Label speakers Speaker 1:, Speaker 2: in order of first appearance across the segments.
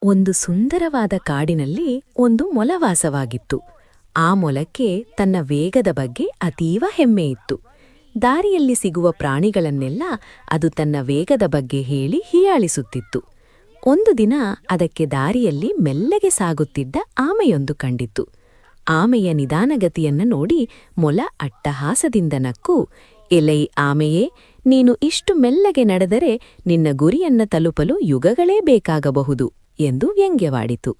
Speaker 1: ಒಂದು ಸುಂದರವಾದ ಕಾಡಿನಲ್ಲಿ ಒಂದು ಮೊಲ ವಾಸವಾಗಿತ್ತು. ಆ ಮೊಲಕ್ಕೆ ತನ್ನ ವೇಗದ ಬಗ್ಗೆ ಅತೀವ ಹೆಮ್ಮೆಯಿತ್ತು. ದಾರಿಯಲ್ಲಿ ಸಿಗುವ ಪ್ರಾಣಿಗಳನ್ನೆಲ್ಲ ಅದು ತನ್ನ ವೇಗದ ಬಗ್ಗೆ ಹೇಳಿ ಹೀಯಾಳಿಸುತ್ತಿತ್ತು. ಒಂದು ದಿನ ಅದಕ್ಕೆ ದಾರಿಯಲ್ಲಿ ಮೆಲ್ಲಗೆ ಸಾಗುತ್ತಿದ್ದ ಆಮೆಯೊಂದು ಕಂಡಿತು. ಆಮೆಯ ನಿಧಾನಗತಿಯನ್ನು ನೋಡಿ ಮೊಲ ಅಟ್ಟಹಾಸದಿಂದ ನಕ್ಕು, ಎಲೈ ಆಮೆಯೇ, ನೀನು ಇಷ್ಟು ಮೆಲ್ಲಗೆ ನಡೆದರೆ ನಿನ್ನ ಗುರಿಯನ್ನ ತಲುಪಲು ಯುಗಗಳೇ ಬೇಕಾಗಬಹುದು ಎಂದು ವ್ಯಂಗ್ಯವಾಡಿತು.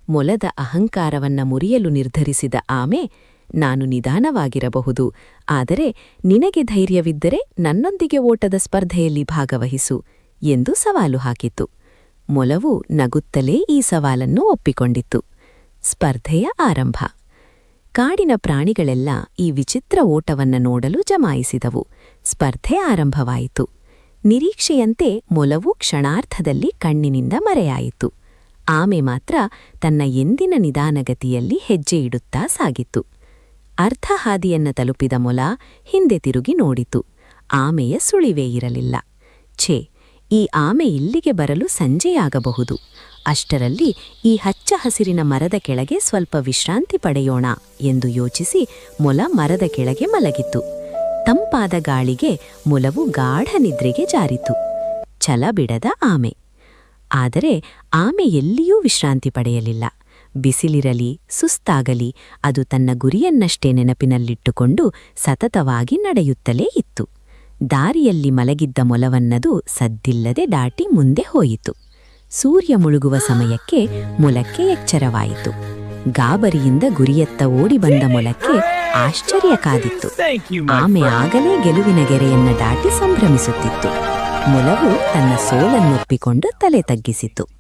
Speaker 1: ಮೊಲದ ಅಹಂಕಾರವನ್ನ ಮುರಿಯಲು ನಿರ್ಧರಿಸಿದ ಆಮೆ, ನಾನು ನಿಧಾನವಾಗಿರಬಹುದು, ಆದರೆ ನಿನಗೆ ಧೈರ್ಯವಿದ್ದರೆ ನನ್ನೊಂದಿಗೆ ಓಟದ ಸ್ಪರ್ಧೆಯಲ್ಲಿ ಭಾಗವಹಿಸು ಎಂದು ಸವಾಲು ಹಾಕಿತು. ಮೊಲವು ನಗುತ್ತಲೇ ಈ ಸವಾಲನ್ನು ಒಪ್ಪಿಕೊಂಡಿತ್ತು. ಸ್ಪರ್ಧೆಯ ಆರಂಭ. ಕಾಡಿನ ಪ್ರಾಣಿಗಳೆಲ್ಲ ಈ ವಿಚಿತ್ರ ಓಟವನ್ನ ನೋಡಲು ಜಮಾಯಿಸಿದವು. ಸ್ಪರ್ಧೆ ಆರಂಭವಾಯಿತು. ನಿರೀಕ್ಷೆಯಂತೆ ಮೊಲವು ಕ್ಷಣಾರ್ಧದಲ್ಲಿ ಕಣ್ಣಿನಿಂದ ಮರೆಯಾಯಿತು. ಆಮೆ ಮಾತ್ರ ತನ್ನ ಎಂದಿನ ನಿಧಾನಗತಿಯಲ್ಲಿ ಹೆಜ್ಜೆ ಇಡುತ್ತಾ ಸಾಗಿತು. ಅರ್ಧ ಹಾದಿಯನ್ನ ತಲುಪಿದ ಮೊಲ ಹಿಂದೆ ತಿರುಗಿ ನೋಡಿತು. ಆಮೆಯ ಸುಳಿವೇ ಇರಲಿಲ್ಲ. ಛೇ, ಈ ಆಮೆ ಇಲ್ಲಿಗೆ ಬರಲು ಸಂಜೆಯಾಗಬಹುದು. ಅಷ್ಟರಲ್ಲಿ ಈ ಹಚ್ಚ ಹಸಿರಿನ ಮರದ ಕೆಳಗೆ ಸ್ವಲ್ಪ ವಿಶ್ರಾಂತಿ ಪಡೆಯೋಣ ಎಂದು ಯೋಚಿಸಿ ಮೊಲ ಮರದ ಕೆಳಗೆ ಮಲಗಿತು. ತಂಪಾದ ಗಾಳಿಗೆ ಮೊಲವು ಗಾಢ ನಿದ್ರೆಗೆ ಜಾರಿತು. ಛಲ ಬಿಡದ ಆಮೆ. ಆದರೆ ಆಮೆ ಎಲ್ಲಿಯೂ ವಿಶ್ರಾಂತಿ ಪಡೆಯಲಿಲ್ಲ. ಬಿಸಿಲಿರಲಿ ಸುಸ್ತಾಗಲಿ ಅದು ತನ್ನ ಗುರಿಯನ್ನಷ್ಟೇ ನೆನಪಿನಲ್ಲಿಟ್ಟುಕೊಂಡು ಸತತವಾಗಿ ನಡೆಯುತ್ತಲೇ ಇತ್ತು. ದಾರಿಯಲ್ಲಿ ಮಲಗಿದ್ದ ಮೊಲವನ್ನದು ಸದ್ದಿಲ್ಲದೆ ದಾಟಿ ಮುಂದೆ ಹೋಯಿತು. ಸೂರ್ಯ ಮುಳುಗುವ ಸಮಯಕ್ಕೆ ಮೊಲಕ್ಕೆ ಎಚ್ಚರವಾಯಿತು. ಗಾಬರಿಯಿಂದ ಗುರಿಯತ್ತ ಓಡಿ ಬಂದ ಮೊಲಕ್ಕೆ ಆಶ್ಚರ್ಯ ಕಾದಿತ್ತು. ಆಮೆ ಆಗಲೇ ಗೆಲುವಿನ ಗೆರೆಯನ್ನ ದಾಟಿ ಸಂಭ್ರಮಿಸುತ್ತಿತ್ತು. ಮೊಲವು ತನ್ನ ಸೋಲನ್ನೊಪ್ಪಿಕೊಂಡು ತಲೆ ತಗ್ಗಿಸಿತು.